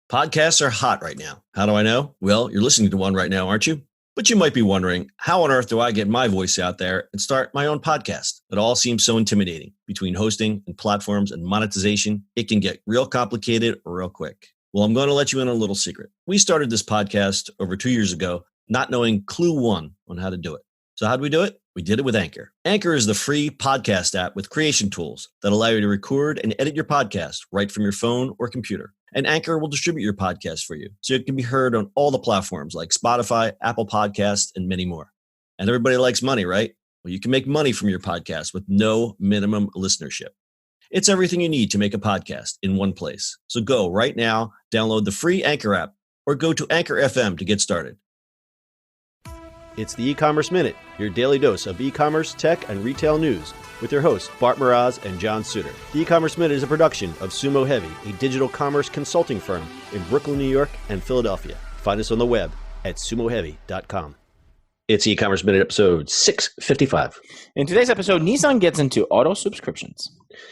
Podcasts are hot right now. How do I know? Well, you're listening to one right now, aren't you? But you might be wondering, how on earth do I get my voice out there and start my own podcast? It all seems so intimidating. Between hosting and platforms and monetization, it can get real complicated real quick. Well, I'm going to let you in on a little secret. We started this podcast over 2 years ago, not knowing clue one on how to do it. So how did we do it? We did it with Anchor. Anchor is the free podcast app with creation tools that allow you to record and edit your podcast right from your phone or computer. And Anchor will distribute your podcast for you, so it can be heard on all the platforms like Spotify, Apple Podcasts, and many more. And everybody likes money, right? Well, you can make money from your podcast with no minimum listenership. It's everything you need to make a podcast in one place. So go right now, download the free Anchor app, or go to Anchor FM to get started. It's the eCommerce Minute, your daily dose of e-commerce, tech, and retail news with your hosts, Bart, Mroz, and John Suder. The eCommerce Minute is a production of SUMO Heavy, a digital commerce consulting firm in Brooklyn, New York, and Philadelphia. Find us on the web at sumoheavy.com. It's eCommerce Minute episode 655. In today's episode, Nissan gets into auto subscriptions.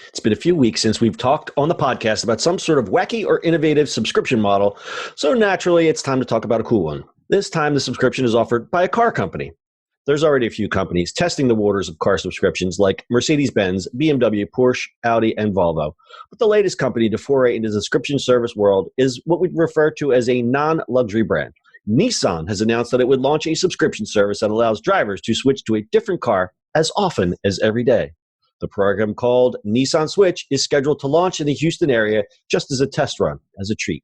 It's been a few weeks since we've talked on the podcast about some sort of wacky or innovative subscription model, so naturally it's time to talk about a cool one. This time, the subscription is offered by a car company. There's already a few companies testing the waters of car subscriptions like Mercedes-Benz, BMW, Porsche, Audi, and Volvo. But the latest company to foray into the subscription service world is what we'd refer to as a non-luxury brand. Nissan has announced that it would launch a subscription service that allows drivers to switch to a different car as often as every day. The program, called Nissan Switch, is scheduled to launch in the Houston area just as a test run, as a treat.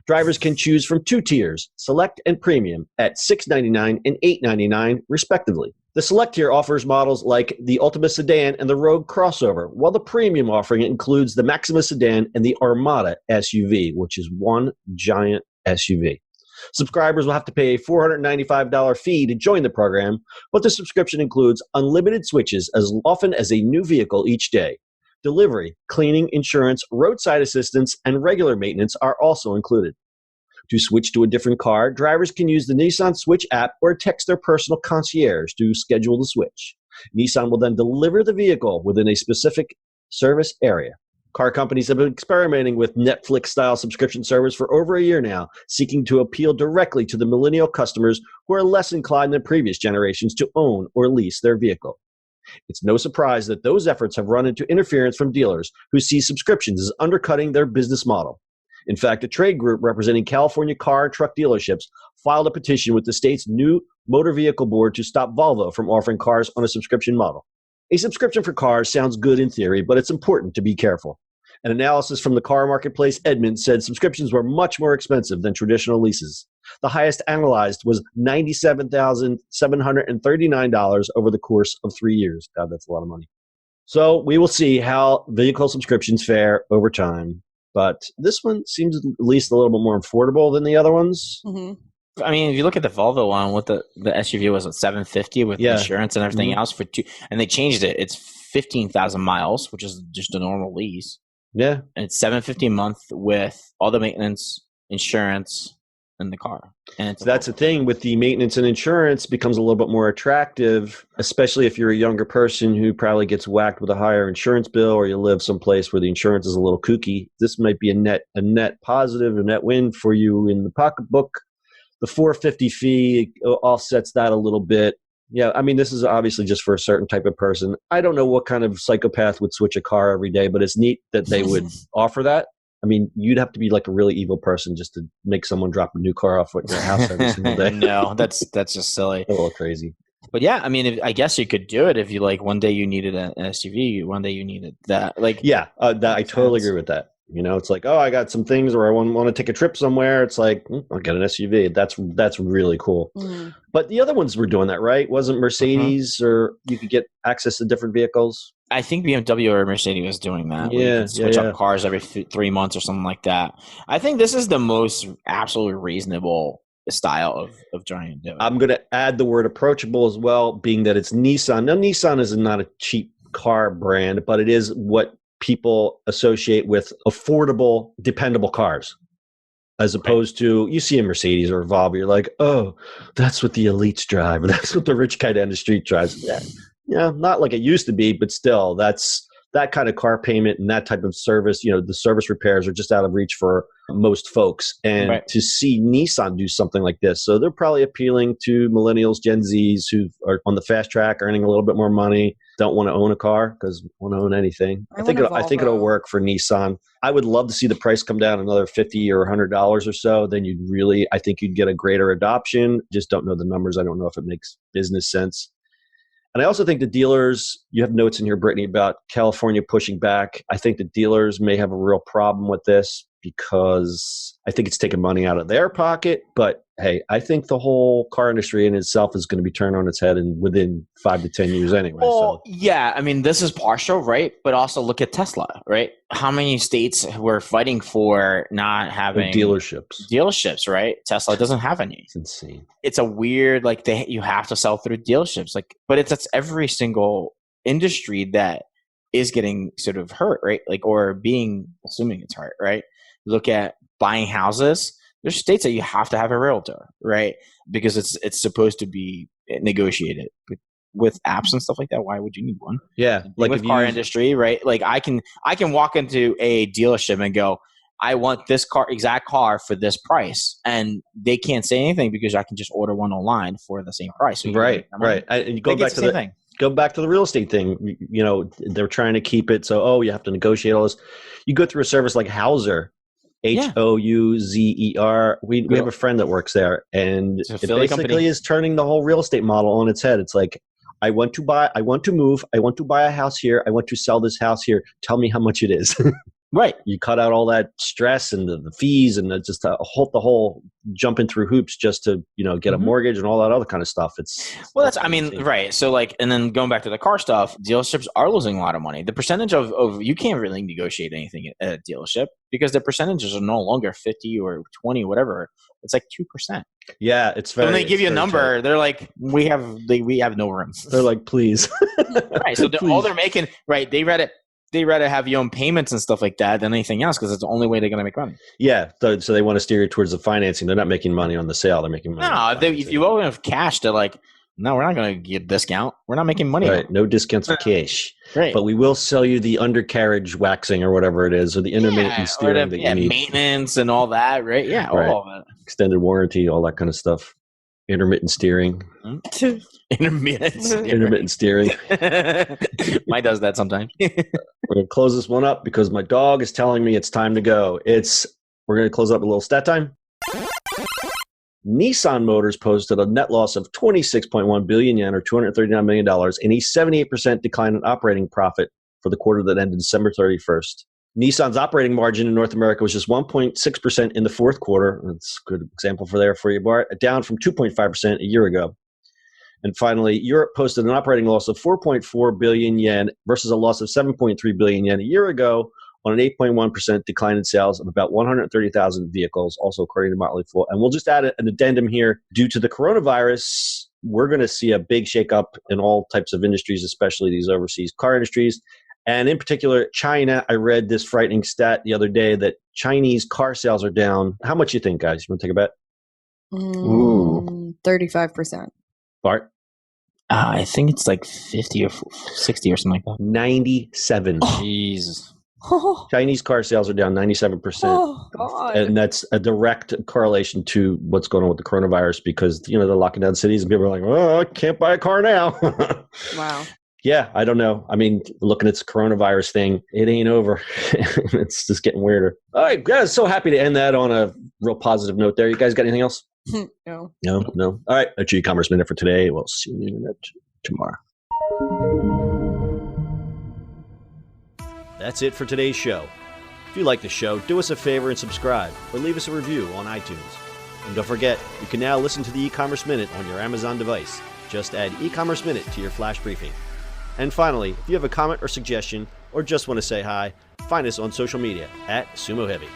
Drivers can choose from two tiers, Select and Premium, at $699 and $899, respectively. The Select tier offers models like the Ultima Sedan and the Rogue crossover, while the Premium offering includes the Maxima Sedan and the Armada SUV, which is one giant SUV. Subscribers will have to pay a $495 fee to join the program, but the subscription includes unlimited switches as often as a new vehicle each day. Delivery, cleaning, insurance, roadside assistance, and regular maintenance are also included. To switch to a different car, drivers can use the Nissan Switch app or text their personal concierge to schedule the switch. Nissan will then deliver the vehicle within a specific service area. Car companies have been experimenting with Netflix-style subscription service for over a year now, seeking to appeal directly to the millennial customers who are less inclined than previous generations to own or lease their vehicle. It's no surprise that those efforts have run into interference from dealers who see subscriptions as undercutting their business model. In fact, a trade group representing California car and truck dealerships filed a petition with the state's new motor vehicle board to stop Volvo from offering cars on a subscription model. A subscription for cars sounds good in theory, but it's important to be careful. An analysis from the car marketplace Edmunds said subscriptions were much more expensive than traditional leases. The highest analyzed was $97,739 over the course of 3 years. God, that's a lot of money. So we will see how vehicle subscriptions fare over time. But this one seems at least a little bit more affordable than the other ones. Mm-hmm. I mean, if you look at the Volvo one, what the SUV was at $750 with insurance and everything else for two, and they changed it. It's 15,000 miles, which is just a normal lease. Yeah, and it's $750 a month with all the maintenance, insurance, and the car. And so that's the thing with the maintenance and insurance becomes a little bit more attractive, especially if you're a younger person who probably gets whacked with a higher insurance bill, or you live someplace where the insurance is a little kooky. This might be a net positive, a net win for you in the pocketbook. The $450 fee offsets that a little bit. Yeah, I mean, this is obviously just for a certain type of person. I don't know what kind of psychopath would switch a car every day, but it's neat that they would offer that. I mean, you'd have to be like a really evil person just to make someone drop a new car off at your house every single day. No, that's just silly. A little crazy. But yeah, I mean, I guess you could do it if you like. One day you needed an SUV, one day you needed that. Like, yeah, I totally agree with that. You know, it's like, oh, I got some things, or I want to take a trip somewhere. It's like, I'll get an SUV. That's really cool. Mm-hmm. But the other ones were doing that, right? Wasn't Mercedes, or you could get access to different vehicles? I think BMW or Mercedes was doing that. Yeah, you can switch up cars every 3 months or something like that. I think this is the most absolutely reasonable style of trying to do it. I'm going to add the word approachable as well, being that it's Nissan. Now, Nissan is not a cheap car brand, but it is what people associate with affordable, dependable cars. As opposed to, you see a Mercedes or a Volvo, you're like, oh, that's what the elites drive. Or that's what the rich guy down the street drives. Yeah, not like it used to be, but still, that's that kind of car payment and that type of service, the service repairs are just out of reach for most folks. And to see Nissan do something like this, so they're probably appealing to millennials, Gen Zs who are on the fast track, earning a little bit more money, don't want to own a car because want to own anything. I think it'll work for Nissan. I would love to see the price come down another $50 or $100 or so. Then I think you'd get a greater adoption. Just don't know the numbers. I don't know if it makes business sense. And I also think the dealers, you have notes in here, Brittany, about California pushing back. I think the dealers may have a real problem with this because I think it's taking money out of their pocket. But hey, I think the whole car industry in itself is going to be turned on its head within 5 to 10 years anyway. Well, yeah. I mean, this is partial, right? But also look at Tesla, right? How many states were fighting for not having dealerships, right? Tesla doesn't have any. It's insane. It's a weird, you have to sell through dealerships. But that's every single industry that is getting sort of hurt, right? Assuming it's hurt, right? Look at buying houses. There's states that you have to have a realtor, right? Because it's supposed to be negotiated. But with apps and stuff like that, why would you need one? Yeah, with car industry, right? I can walk into a dealership and go, I want this exact car for this price, and they can't say anything because I can just order one online for the same price. So right. And go back to the thing. Go back to the real estate thing. They're trying to keep it so you have to negotiate all this. You go through a service like Houser. Houzer. We have a friend that works there, and it basically is turning the whole real estate model on its head. It's like, I want to move, I want to buy a house here, I want to sell this house here. Tell me how much it is. Right. You cut out all that stress and the fees and just the whole jumping through hoops just to, get a mortgage and all that other kind of stuff. Right. So and then going back to the car stuff, dealerships are losing a lot of money. The percentage of you can't really negotiate anything at a dealership because the percentages are no longer 50 or 20, whatever. It's 2%. Yeah, it's very. When they give you a number, tight. They're like, we have no room. They're like, please. Right. So all they're making, right? They'd rather have you own payments and stuff like that than anything else because it's the only way they're going to make money. Yeah, so they want to steer you towards the financing. They're not making money on the sale. They're making money. No, if you owe them cash, they're like, no, we're not going to give a discount. We're not making money. Right, no discounts for cash. Right. But we will sell you the undercarriage waxing or whatever it is, or the intermittent steering that you need. Maintenance and all that, right? Yeah, right. All of it. Extended warranty, all that kind of stuff. Intermittent steering. Intermittent steering. Mine does that sometimes. We're going to close this one up because my dog is telling me it's time to go. We're going to close up a little stat time. Nissan Motors posted a net loss of 26.1 billion yen or $239 million and a 78% decline in operating profit for the quarter that ended December 31st. Nissan's operating margin in North America was just 1.6% in the fourth quarter. That's a good example for you, Bart. Down from 2.5% a year ago. And finally, Europe posted an operating loss of 4.4 billion yen versus a loss of 7.3 billion yen a year ago on an 8.1% decline in sales of about 130,000 vehicles, also according to Motley Fool. And we'll just add an addendum here. Due to the coronavirus, we're going to see a big shakeup in all types of industries, especially these overseas car industries. And in particular, China. I read this frightening stat the other day that Chinese car sales are down. How much you think, guys? You want to take a bet? 35%. Bart? I think it's 50 or 60 or something like that. 97. Jesus. Chinese car sales are down 97%. Oh, God. And that's a direct correlation to what's going on with the coronavirus because, they're locking down cities and people are like, I can't buy a car now. Wow. Yeah, I don't know. I mean, looking at this coronavirus thing, it ain't over. It's just getting weirder. All right, guys, so happy to end that on a real positive note there. You guys got anything else? No. All right, that's your e-commerce minute for today. We'll see you in tomorrow. That's it for today's show. If you like the show, do us a favor and subscribe or leave us a review on iTunes. And don't forget, you can now listen to the e-commerce minute on your Amazon device. Just add e-commerce minute to your flash briefing. And finally, if you have a comment or suggestion or just want to say hi, find us on social media at SUMO Heavy.